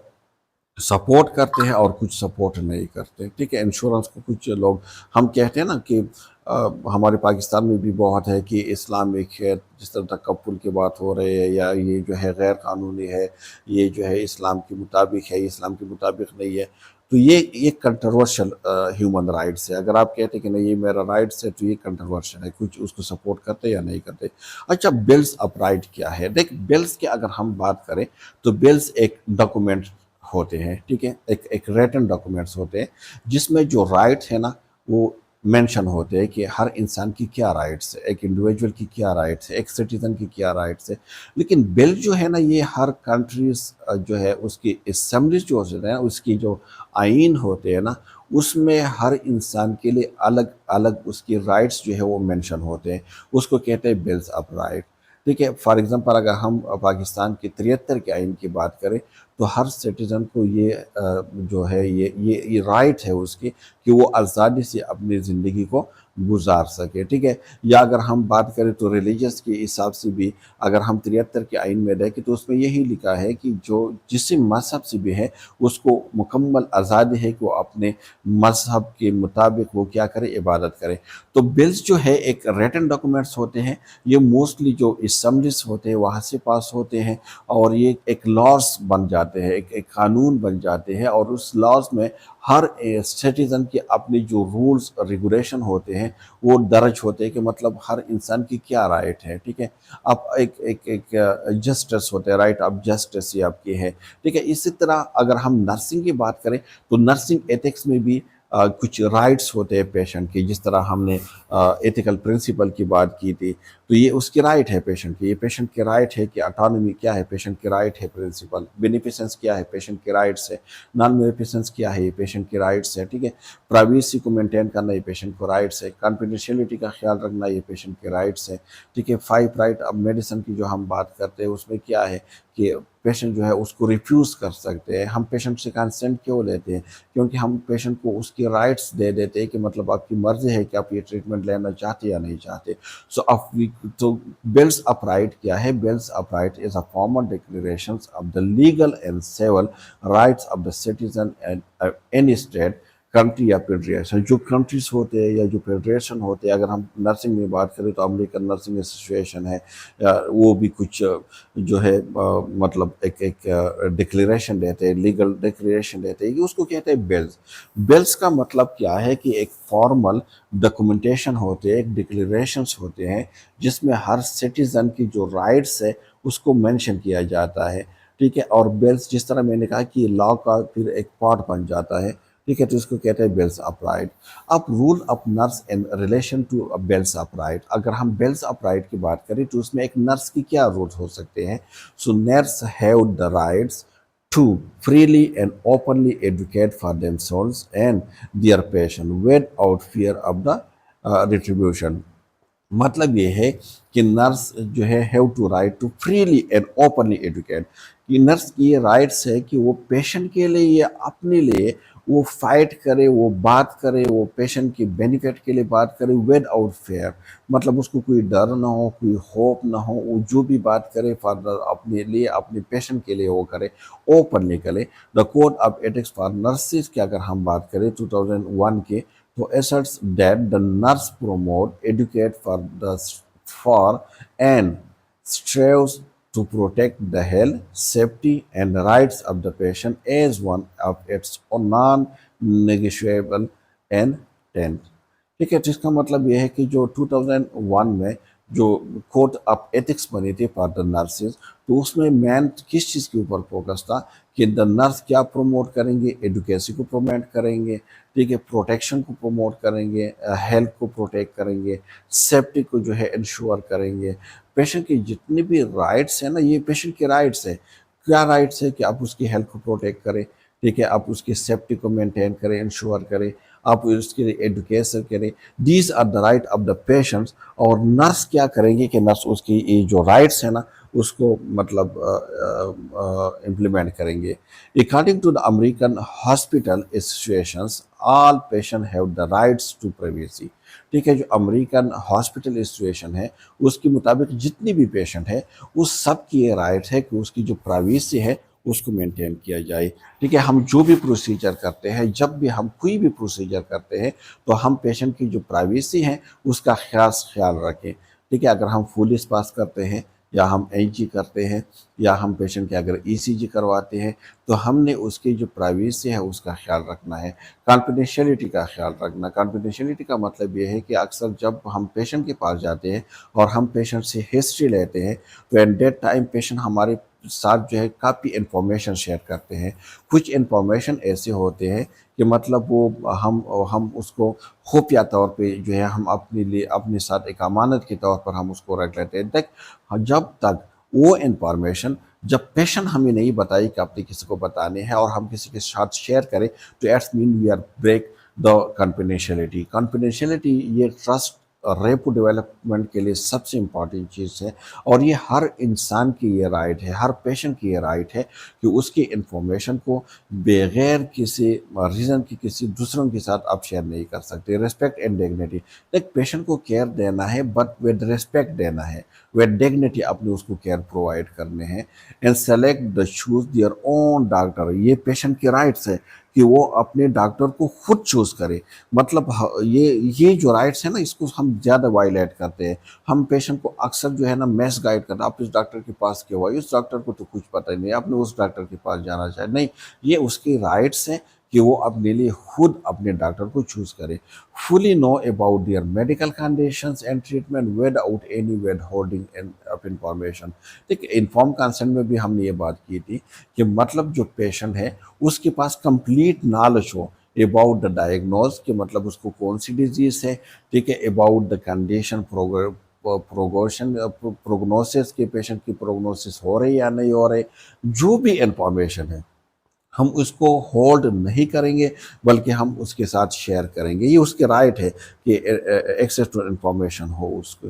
[SPEAKER 1] سپورٹ کرتے ہیں اور کچھ سپورٹ نہیں کرتے، ٹھیک ہے، انشورنس کو کچھ لوگ، ہم کہتے ہیں نا کہ ہمارے پاکستان میں بھی بہت ہے کہ اسلامک ہے، جس طرح تکفل کی بات ہو رہی ہے، یا یہ جو ہے غیر قانونی ہے، یہ جو ہے اسلام کے مطابق ہے، اسلام کے مطابق نہیں ہے، تو یہ کنٹروورشل ہیومن رائٹس ہے۔ اگر آپ کہتے ہیں کہ نہیں یہ میرا رائٹس ہے، تو یہ کنٹروورشل ہے، کچھ اس کو سپورٹ کرتے یا نہیں کرتے۔ اچھا، بلز آف رائٹ کیا ہے؟ دیکھ، بلز کی اگر ہم بات کریں تو بلز ایک ڈاکومنٹ ہوتے ہیں، ٹھیک ہے، ایک ریٹن ڈاکومنٹس ہوتے ہیں، جس میں جو رائٹ ہے نا وہ مینشن ہوتے ہیں کہ ہر انسان کی کیا رائٹس ہے، ایک انڈیویجول کی کیا رائٹس ہے، ایک سٹیزن کی کیا رائٹس ہے۔ لیکن بل جو ہے نا، یہ ہر کنٹریز جو ہے اس کی اسمبلیز جو ہوتے ہیں، اس کی جو آئین ہوتے ہیں نا، اس میں ہر انسان کے لیے الگ الگ اس کی رائٹس جو ہے وہ مینشن ہوتے ہیں، اس کو کہتے ہیں بلز آف رائٹ، ٹھیک ہے۔ فار ایگزامپل اگر ہم پاکستان کی 73 کے آئین کی بات کریں تو ہر سٹیزن کو یہ جو ہے یہ رائٹ ہے اس کی کہ وہ آزادی سے اپنی زندگی کو گزار سکے، ٹھیک ہے۔ یا اگر ہم بات کریں تو ریلیجس کے حساب سے بھی اگر ہم 73 کے آئین میں دیکھیں تو اس میں یہی لکھا ہے کہ جو جس مذہب سے بھی ہے اس کو مکمل آزادی ہے کہ وہ اپنے مذہب کے مطابق وہ کیا کرے، عبادت کرے۔ تو بلز جو ہے ایک ریٹن ڈاکومنٹس ہوتے ہیں، یہ موسٹلی جو اسمبلیز ہوتے ہیں وہاں سے پاس ہوتے ہیں، اور یہ ایک لاز بن جاتے ہیں، ایک قانون بن جاتے ہیں، اور اس لاز میں ہر سٹیزن کے اپنے جو رولز ریگولیشن ہوتے ہیں وہ درج ہوتے ہیں، کہ مطلب ہر انسان کی کیا رائٹ ہے، ٹھیک ہے۔ اب ایک جسٹس ہوتے ہیں، رائٹ آف جسٹس یہ آپ کی ہے، ٹھیک ہے۔ اسی طرح اگر ہم نرسنگ کی بات کریں تو نرسنگ ایتھکس میں بھی کچھ رائٹس ہوتے ہیں پیشنٹ کی، جس طرح ہم نے ایتھیکل پرنسپل کی بات کی تھی، تو یہ اس کی رائٹ ہے پیشنٹ کی، یہ پیشنٹ کی رائٹ ہے کہ اٹانومی کیا ہے، پیشنٹ کی رائٹ ہے پرنسپل، بینیفیسنس کیا ہے، پیشنٹ کی رائٹس ہے، نان بینیفیسنس کیا ہے، یہ پیشنٹ کی رائٹس ہے، ٹھیک ہے۔ پرائیویسی کو مینٹین کرنا یہ پیشنٹ کو رائٹس ہے، کانفیڈینشیلٹی کا خیال رکھنا یہ پیشنٹ کے رائٹس ہے، ٹھیک ہے۔ 5 رائٹ اب میڈیسن کی جو ہم بات کرتے ہیں اس میں کیا ہے کہ پیشنٹ جو ہے اس کو ریفیوز کر سکتے ہیں، ہم پیشنٹ سے کنسنٹ کیوں لیتے ہیں؟ کیونکہ ہم پیشنٹ کو اس کی رائٹس دے دیتے ہیں کہ مطلب آپ کی مرضی ہے کہ آپ یہ ٹریٹمنٹ لینا چاہتے یا نہیں چاہتے۔ تو بلز آف رائٹ کیا ہے؟ Bills of right is a formal declarations of the legal and civil rights of the citizen and any state, country یا فیڈریشن۔ جو کنٹریز ہوتے ہیں یا جو فیڈریشن ہوتے ہیں، اگر ہم نرسنگ میں بات کریں تو امریکن نرسنگ ایسوسیشن ہے، وہ بھی کچھ جو ہے مطلب ایک ڈکلیریشن دیتے ہیں، لیگل ڈکلیریشن دیتے ہیں، اس کو کہتے ہیں بلز۔ بلز کا مطلب کیا ہے کہ ایک فارمل ڈاکومنٹیشن ہوتے ہیں، ایک ڈکلیریشنز ہوتے ہیں، جس میں ہر سٹیزن کی جو رائٹس ہے اس کو مینشن کیا جاتا ہے، ٹھیک ہے۔ اور بلز جس طرح میں نے کہا کہ یہ لا کا پھر ایک پارٹ بن جاتا ہے، ٹھیک ہے، تو اس کو کہتے ہیں بلز آف رائٹ۔ اب role of nurse in relation to bills of right, اگر ہم بلز آف رائٹ کی بات کریں تو اس میں ایک نرس کی کیا رولز ہو سکتے ہیں؟ So nurse have the rights to freely and openly educate for themselves and their patient without fear of the retribution۔ مطلب یہ ہے کہ نرس جو ہے have to right to freely and openly advocate, کہ نرس کی یہ رائٹس ہے کہ وہ پیشنٹ کے لیے یا اپنے لیے وہ فائٹ کرے، وہ بات کرے، وہ پیشنٹ کی بینیفٹ کے لیے بات کرے ود آؤٹ فیئر، مطلب اس کو کوئی ڈر نہ ہو، کوئی خوف نہ ہو، وہ جو بھی بات کرے فار اپنے لیے، اپنے پیشنٹ کے لیے وہ کرے، اوپنلی کرے۔ The code of ethics for nurses کی اگر ہم بات کریں 2001 کے، تو asserts that the nurse promote, educate for and strives to protect the health, safety and rights of the patient as one of its non-negotiable intent۔ ٹھیک ہے، جس کا مطلب یہ ہے کہ جو 2001 میں جو کوڈ آف ایتھکس بنے تھے فار دا نرسز، تو اس میں مین کس چیز کے اوپر فوکس تھا کہ دا نرس کیا پروموٹ کریں گے، ایڈوکیسی کو پروموٹ کریں گے، ٹھیک ہے، پروٹیکشن کو پروموٹ کریں گے، ہیلتھ کو پروٹیکٹ کریں گے، سیفٹی کو جو ہے انشور کریں گے، پیشنٹ کی جتنی بھی رائٹس ہیں نا، یہ پیشنٹ کے رائٹس ہیں۔ کیا رائٹس ہے کہ آپ اس کی ہیلتھ کو پروٹیکٹ کریں، ٹھیک ہے، آپ اس کی سیفٹی کو مینٹین کریں، انشور کریں، آپ اس کے لیے ایڈوکیشن کریں، these are the right of the patients. اور نرس کیا کریں گے کہ نرس اس کی یہ جو رائٹس ہیں نا اس کو مطلب امپلیمنٹ کریں گے۔ According to the American hospital associations all patient have the rights to privacy, ٹھیک ہے، جو امریکن ہاسپٹل ایسوسیشن ہے اس کے مطابق جتنی بھی پیشنٹ ہے اس سب کی یہ رائٹ ہے کہ اس کی جو پرائیویسی ہے اس کو مینٹین کیا جائے، ٹھیک ہے۔ ہم جو بھی پروسیجر کرتے ہیں، جب بھی ہم کوئی بھی پروسیجر کرتے ہیں تو ہم پیشنٹ کی جو پرائیویسی ہے اس کا خیال رکھیں، ٹھیک ہے۔ اگر ہم پولیس پاس کرتے ہیں یا ہم این جی کرتے ہیں یا ہم پیشنٹ کے اگر ای سی جی کرواتے ہیں تو ہم نے اس کی جو پرائیویسی ہے اس کا خیال رکھنا ہے، کانفیڈینشیلٹی کا خیال رکھنا۔ کانفیڈینشیلٹی کا مطلب یہ ہے کہ اکثر جب ہم پیشنٹ کے پاس جاتے ہیں اور ہم پیشنٹ سے ہسٹری لیتے ہیں تو ایٹ دیٹ ٹائم پیشنٹ ہمارے ساتھ جو ہے کافی انفارمیشن شیئر کرتے ہیں۔ کچھ انفارمیشن ایسے ہوتے ہیں کہ مطلب وہ ہم اس کو خفیہ طور پہ جو ہے ہم اپنے لیے اپنے ساتھ ایک امانت کے طور پر ہم اس کو رکھ لیتے ہیں، جب تک وہ انفارمیشن جب پیشنٹ ہمیں نہیں بتائی کہ اپنے کسی کو بتانے ہیں اور ہم کسی کے ساتھ شیئر کریں تو it's mean we are break the confidentiality. Confidentiality یہ ٹرسٹ ریپو ڈیولپمنٹ کے لیے سب سے امپورٹنٹ چیز ہے، اور یہ ہر انسان کی یہ رائٹ ہے، ہر پیشنٹ کی یہ رائٹ ہے کہ اس کی انفارمیشن کو بغیر کسی ریزن کی کسی دوسروں کے ساتھ آپ شیئر نہیں کر سکتے۔ ریسپیکٹ اینڈ ڈیگنیٹی، ایک پیشنٹ کو کیئر دینا ہے بٹ ود ریسپیکٹ دینا ہے، ود ڈیگنیٹی اپنے اس کو کیئر پرووائڈ کرنے ہیں۔ And select the choose their own doctor, یہ پیشنٹ کی رائٹس ہے کہ وہ اپنے ڈاکٹر کو خود چوز کرے۔ مطلب یہ جو رائٹس ہیں نا اس کو ہم زیادہ وائلیٹ کرتے ہیں۔ ہم پیشنٹ کو اکثر جو ہے نا میس گائڈ کرتے ہیں، آپ اس ڈاکٹر کے پاس کیوں آئے، اس ڈاکٹر کو تو کچھ پتہ ہی نہیں، آپ نے اس ڈاکٹر کے پاس جانا چاہے، نہیں، یہ اس کی رائٹس ہیں کہ وہ اپنے لیے خود اپنے ڈاکٹر کو چوز کرے۔ Fully know about their medical conditions and treatment without any withholding of information. دیکھیں انفارم کنسنٹ میں بھی ہم نے یہ بات کی تھی کہ مطلب جو پیشنٹ ہے اس کے پاس کمپلیٹ نالج ہو اباؤٹ دا ڈائگنوز، کہ مطلب اس کو کون سی ڈیزیز ہے، ٹھیک ہے، اباؤٹ دا کنڈیشن پروگنوسس کے پیشنٹ کی پروگنوسس ہو رہی یا نہیں ہو رہے، جو بھی انفارمیشن ہے ہم اس کو ہولڈ نہیں کریں گے بلکہ ہم اس کے ساتھ شیئر کریں گے۔ یہ اس کے رائٹ ہے کہ ایکسیس ٹو انفارمیشن ہو اس کو۔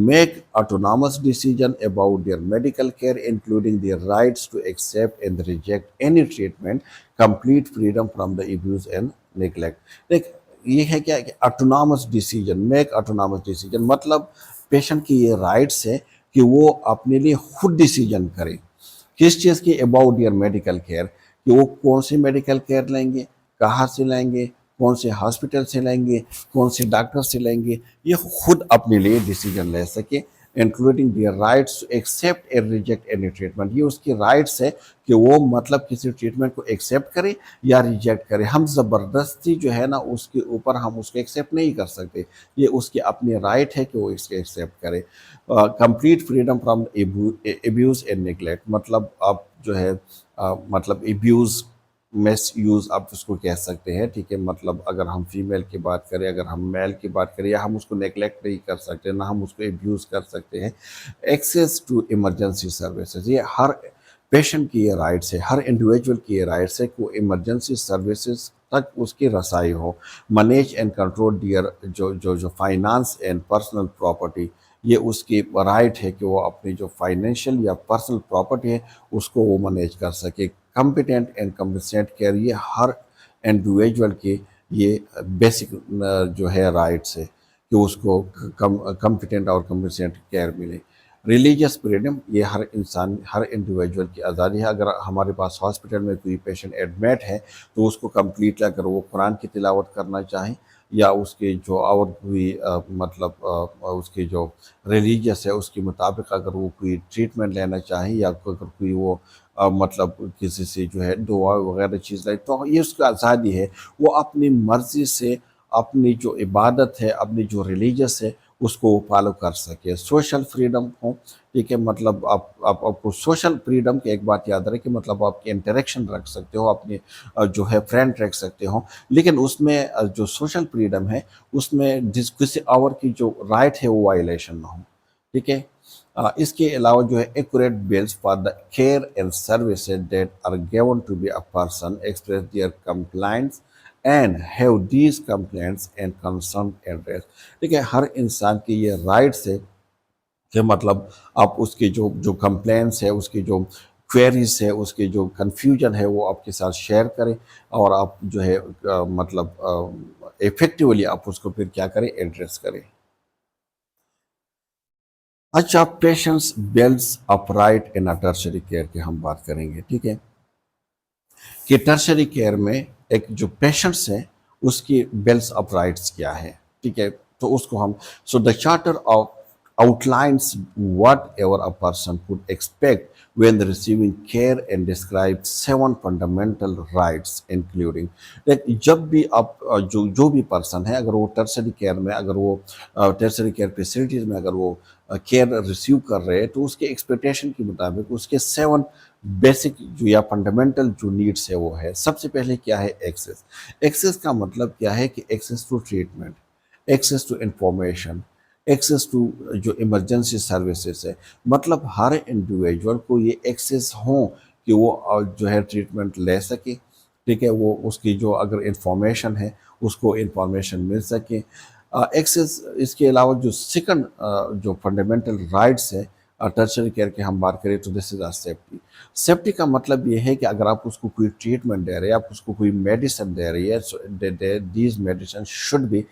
[SPEAKER 1] Make autonomous decision about their medical care including their rights to accept and reject any treatment, complete freedom from the abuse and neglect. دیکھ یہ ہے کیا کہ autonomous decision, make autonomous decision مطلب patient کی یہ رائٹس ہے کہ وہ اپنے لیے خود ڈیسیجن کرے کس چیز کی، اباؤٹ دیئر میڈیکل کیئر، کہ وہ کون سی میڈیکل کیئر لیں گے، کہاں سے لیں گے، کون سے ہاسپٹل سے لیں گے، کون سے ڈاکٹر سے لیں گے، یہ خود اپنے لیے ڈیسیجن لے سکے، including their rights to accept and reject any treatment. یہ اس کی رائٹس ہے کہ وہ مطلب کسی ٹریٹمنٹ کو ایکسیپٹ کرے یا ریجیکٹ کرے۔ ہم زبردستی جو ہے نا اس کے اوپر ہم اس کو ایکسیپٹ نہیں کر سکتے، یہ اس کی اپنی رائٹ ہے کہ وہ اس کو ایکسیپٹ کرے۔ Complete freedom from abuse and neglect, مطلب آپ جو ہے مطلب ابیوز میس یوز آپ اس کو کہہ سکتے ہیں، ٹھیک ہے، مطلب اگر ہم فیمیل کی بات کریں، اگر ہم میل کی بات کریں، یا ہم اس کو نیگلیکٹ نہیں کر سکتے، نہ ہم اس کو ابیوز کر سکتے ہیں۔ ایکسیس ٹو ایمرجنسی سروسز، یہ ہر پیشنٹ کی یہ رائٹس ہے، ہر انڈیویجول کی یہ رائٹس ہے کہ وہ ایمرجنسی سروسز تک اس کی رسائی ہو۔ مینیج اینڈ کنٹرول دیئر جو فائنانس اینڈ پرسنل پراپرٹی، یہ اس کی رائٹ ہے کہ وہ اپنی جو فائنینشیل یا پرسنل پراپرٹی ہے اس کو وہ مینیج کر سکے۔ کمپیٹنٹ اینڈ کمپنسینٹ کیئر، یہ ہر انڈیویجول کی یہ بیسک جو ہے رائٹس ہے کہ اس کو کمپیٹنٹ اور کمپنسینٹ کیئر ملے۔ ریلیجیس فریڈم، یہ ہر انسان ہر انڈیویجول کی آزادی ہے۔ اگر ہمارے پاس ہاسپٹل میں کوئی پیشنٹ ایڈمٹ ہے تو اس کو کمپلیٹلی اگر وہ قرآن کی تلاوت کرنا چاہیں یا اس کی جو اور کوئی مطلب اس کی جو ریلیجیس ہے اس کے مطابق اگر وہ کوئی ٹریٹمنٹ لینا چاہیں یا اگر کوئی وہ مطلب کسی سے جو ہے دعا وغیرہ چیز لائے تو یہ اس کی آزادی ہے، وہ اپنی مرضی سے اپنی جو عبادت ہے، اپنی جو ریلیجیس ہے اس کو فالو کر سکے. سوشل فریڈم ہو. ٹھیک ہے، مطلب آپ کو سوشل فریڈم کی ایک بات یاد رہے کہ مطلب آپ کی انٹریکشن رکھ سکتے ہو، اپنے جو ہے فرینڈ رکھ سکتے ہو، لیکن اس میں جو سوشل فریڈم ہے اس میں کسی اور کی جو رائٹ ہے وہ وائلیشن نہ ہو. ٹھیک ہے. اس کے علاوہ جو ہے accurate bills for the care and services that are given to be a person express their complaints and have these complaints and concern address. ٹھیک ہے، ہر انسان کی یہ رائٹس ہے کہ مطلب آپ اس کی جو کمپلینس ہے، اس کی جو کوئریز ہے، اس کی جو کنفیوژن ہے وہ آپ کے ساتھ شیئر کریں، اور آپ جو ہے مطلب ایفیکٹیولی آپ اس کو پھر کیا کریں، ایڈریس کریں. اچھا، پیشنس بیلز اپ رائٹ ان ٹرشری کیئر کی ہم بات کریں گے. ٹھیک ہے، کہ ٹرشری کیئر میں ایک جو پیشنٹس ہے اس کی بیلز اپ رائٹس کیا ہے. ٹھیک ہے، تو اس کو ہم the charter of outlines whatever a person could expect when receiving care and describes 7 fundamental rights including. جب بھی آپ جو بھی پرسن ہے، اگر وہ ٹرشری کیئر میں، اگر وہ ٹرشری کیئر فیسلٹیز میں اگر وہ کیئر ریسیو کر رہے ہیں، تو اس کے ایکسپیکٹیشن کے مطابق اس کے 7 بیسک جو یا فنڈامنٹل جو نیڈس ہے وہ ہے. سب سے پہلے کیا ہے، ایکسیس. ایکسیس کا مطلب کیا ہے کہ access to treatment, access to information, access to جو ایمرجنسی سروسز ہے. مطلب ہر انڈیویجول کو یہ ایکسیس ہوں کہ وہ جو ہے ٹریٹمنٹ لے سکے. ٹھیک ہے، وہ اس کی جو اگر انفارمیشن ہے اس کو انفارمیشن مل سکے. ایکسیس. اس کے علاوہ جو سیکنڈ جو فنڈامنٹل رائٹس ہے ٹرشری کیئر کے ہم بات کریں تو دس از آ سیفٹی. سیفٹی کا مطلب یہ ہے کہ اگر آپ اس کو کوئی ٹریٹمنٹ دے رہے ہیں، آپ اس کو کوئی میڈیسن دے رہی ہے، دیز میڈیسن شوڈ بھی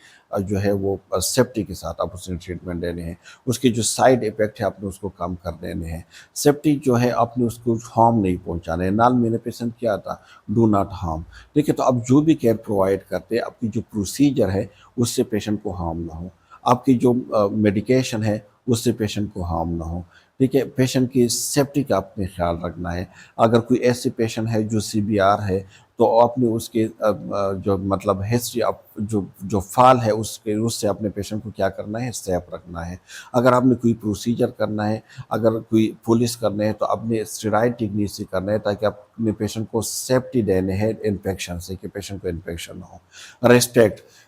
[SPEAKER 1] جو ہے وہ سیفٹی کے ساتھ آپ اس نے ٹریٹمنٹ دینے ہیں. اس کے جو سائیڈ ایفیکٹ ہے آپ نے اس کو کم کر دینے ہیں. سیفٹی جو ہے آپ نے اس کو ہارم نہیں پہنچانا ہے. نال میں نے پیشنٹ کیا تھا، ڈو ناٹ ہارم. ٹھیک ہے، تو اب جو بھی کیئر پرووائڈ کرتے ہیں، آپ کی جو پروسیجر ہے اس سے پیشنٹ کو ہارم نہ ہو. آپ کی جو میڈیکیشن ہے اس سے پیشنٹ کو ہارم نہ ہو. ٹھیک ہے، پیشنٹ کی سیفٹی کا آپ نے خیال رکھنا ہے. اگر کوئی ایسی پیشنٹ ہے جو سی بی آر ہے تو آپ نے اس کے جو مطلب ہسٹری جو فال ہے اس سے اپنے پیشنٹ کو کیا کرنا ہے، سیف رکھنا ہے. اگر آپ نے کوئی پروسیجر کرنا ہے، اگر کوئی پولیس کرنا ہے تو اپنے اسٹیرائڈ ٹیکنیک سے کرنا ہے تاکہ آپ اپنے پیشنٹ کو سیفٹی دینے ہیں انفیکشن سے، کہ پیشنٹ کو انفیکشن نہ ہو.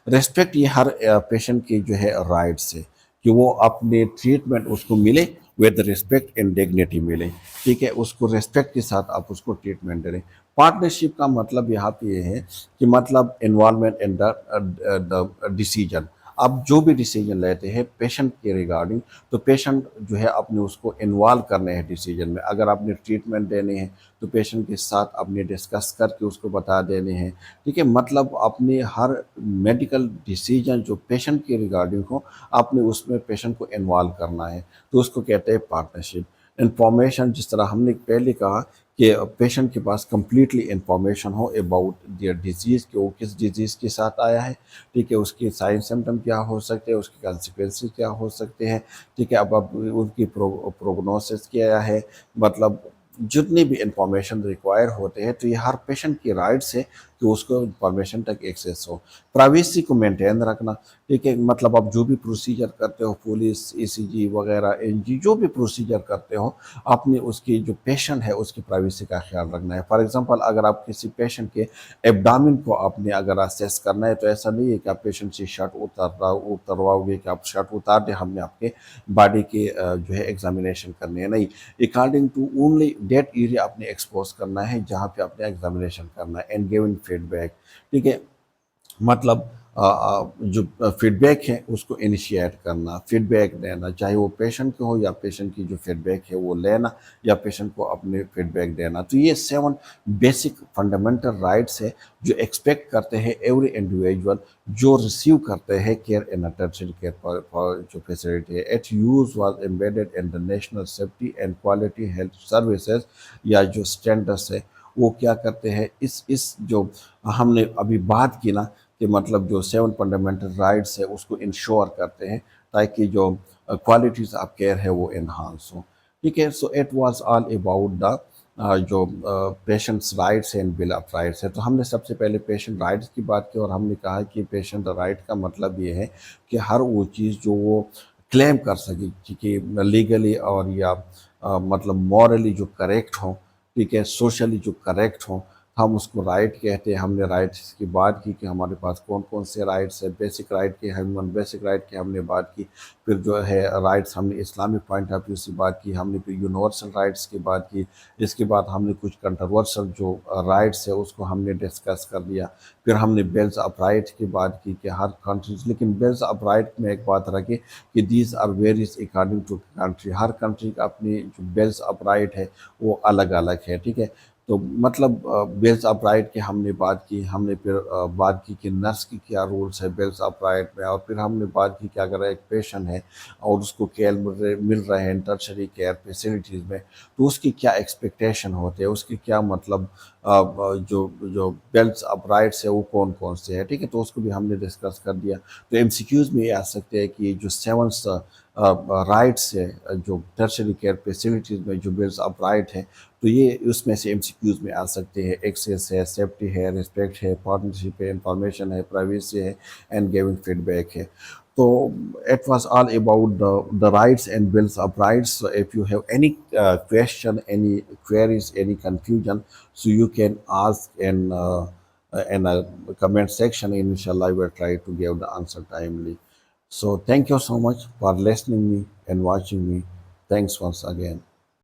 [SPEAKER 1] ریسپیکٹ یہ ہر پیشنٹ کی جو ہے رائٹس ہے کہ وہ اپنے ٹریٹمنٹ اس کو ملے ود ریسپیکٹ اینڈ ڈگنیٹی ملے. ٹھیک ہے، اس کو ریسپیکٹ کے ساتھ آپ اس کو ٹریٹمنٹ دیں. پارٹنرشپ کا مطلب یہاں پہ یہ ہے کہ مطلب انوالومنٹ ان دا ڈیسیجن. آپ جو بھی ڈیسیجن لیتے ہیں پیشنٹ کے ریگارڈنگ، تو پیشنٹ جو ہے اپنے اس کو انوالو کرنے ہیں ڈیسیجن میں. اگر آپ نے ٹریٹمنٹ دینے ہیں تو پیشنٹ کے ساتھ آپ نے ڈسکس کر کے اس کو بتا دینے ہیں. ٹھیک ہے، مطلب اپنے ہر میڈیکل ڈیسیجن جو پیشنٹ کے ریگارڈنگ ہو آپ نے اس میں پیشنٹ کو انوالو کرنا ہے، تو اس کو کہتے ہیں پارٹنرشپ. انفارمیشن، جس طرح ہم نے پہلے کہا کہ پیشنٹ کے پاس کمپلیٹلی انفارمیشن ہو اباؤٹ دیئر ڈیزیز، کہ وہ کس ڈیزیز کے ساتھ آیا ہے. ٹھیک ہے، اس کے سائن سمٹم کیا ہو سکتے ہیں، اس کے کانسیکوینسز کیا ہو سکتے ہیں. ٹھیک ہے، اب ان کی پروگنوسس کیا ہے. مطلب جتنی بھی انفارمیشن ریکوائر ہوتے ہیں، تو یہ ہر پیشنٹ کی رائٹس ہے کہ اس کو انفارمیشن تک ایکسیس ہو. پرائیویسی کو مینٹین رکھنا. ٹھیک ہے، مطلب آپ جو بھی پروسیجر کرتے ہو، پولیس، ای سی جی وغیرہ، این جی، جو بھی پروسیجر کرتے ہو، آپ نے اس کی جو پیشنٹ ہے اس کی پرائیویسی کا خیال رکھنا ہے. فار ایگزامپل، اگر آپ کسی پیشنٹ کے ایبڈامن کو آپ نے اگر اسیس کرنا ہے تو ایسا نہیں ہے کہ آپ پیشنٹ سے شرٹ اترواؤ گے کہ آپ شرٹ اتار دیں، ہم نے آپ کے باڈی کی جو ہے ایگزامینیشن کرنی ہے. نہیں، according to only that area آپ نے ایکسپوز کرنا ہے جہاں پہ آپ نے ایگزامینیشن کرنا ہے. And given feedback. ٹھیک ہے، مطلب جو فیڈ بیک ہے اس کو انیشیٹ کرنا، فیڈ بیک دینا، چاہے وہ پیشنٹ کو ہو یا پیشنٹ کی جو فیڈ بیک ہے وہ لینا یا پیشنٹ کو اپنے فیڈ بیک دینا. تو یہ 7 بیسک فنڈامنٹل رائٹس ہے جو ایکسپیکٹ کرتے ہیں ایوری انڈیویجول جو ریسیو کرتے ہیں کیئر ان ٹرشری کیئر جو فیسلٹی ہے. It use was embedded in the national safety and quality health services, یا جو اسٹینڈرڈس ہے وہ کیا کرتے ہیں، اس جو ہم نے ابھی بات کی نا کہ مطلب جو 7 فنڈامنٹل رائٹس ہے اس کو انشور کرتے ہیں تاکہ جو کوالٹیز آف کیئر ہے وہ انہانس ہوں. ٹھیک ہے، so it was all about the جو patients rights and bill of rights ہے. تو ہم نے سب سے پہلے پیشنٹ رائٹس کی بات کی اور ہم نے کہا کہ پیشنٹ رائٹ کا مطلب یہ ہے کہ ہر وہ چیز جو وہ کلیم کر سکیں کہ لیگلی اور یا مطلب مورلی جو کریکٹ ہوں، ٹھیک ہے، سوشلی جو کریکٹ ہوں، ہم اس کو رائٹ کہتے ہیں۔ ہم نے رائٹس کی بات کی کہ ہمارے پاس کون کون سے رائٹس ہیں، بیسک رائٹ کے، ہیومن بیسک رائٹ کی ہم نے بات کی، پھر جو ہے رائٹس ہم نے اسلامک پوائنٹ آف ویو سے بات کی، ہم نے پھر یونیورسل رائٹس کی بات کی، اس کے بعد ہم نے کچھ کنٹروورسل جو رائٹس ہے اس کو ہم نے ڈسکس کر لیا، پھر ہم نے بیلز آف رائٹ کی بات کی کہ ہر کنٹریز، لیکن بیلز آف رائٹ میں ایک بات رکھے کہ these are varies according to country, ہر کنٹری کا اپنی جو بیلز آف رائٹ ہے وہ الگ الگ ہے، ٹھیک ہے۔ تو مطلب بیلز آف رائٹ کی ہم نے بات کی، ہم نے پھر بات کی کہ نرس کی کیا رولز ہے بیلز آف رائٹ میں، اور پھر ہم نے بات کی کہ اگر ایک پیشنٹ ہے اور اس کو کیئر مل رہے ہیں ٹرشری کیئر فیسلٹیز میں، تو اس کی کیا ایکسپیکٹیشن ہوتے ہیں، اس کی کیا مطلب جو جو بیلز آف رائٹس ہے وہ کون کون سے ہے، ٹھیک ہے، تو اس کو بھی ہم نے ڈسکس کر دیا۔ تو ایم سی کیوز میں یہ آ سکتے ہیں کہ یہ جو سیونس رائٹس ہے جو ٹرشری کیئر فیسلٹیز میں جو بلز آف رائٹ ہے، تو یہ اس میں سے ایم سی کیوز میں آ سکتے ہیں۔ ایکسیس ہے، سیفٹی ہے، رسپیکٹ ہے، پارٹنرشپ ہے، انفارمیشن ہے، پرائیویسی ہے، اینڈ گیونگ فیڈ بیک ہے۔ تو it was all about the rights and bills of rights. So if you have any question, any queries, any confusion, so you can ask in a comment section. Inshallah, I will try to give the answer timely. So thank you so much for listening me and watching me. Thanks once again.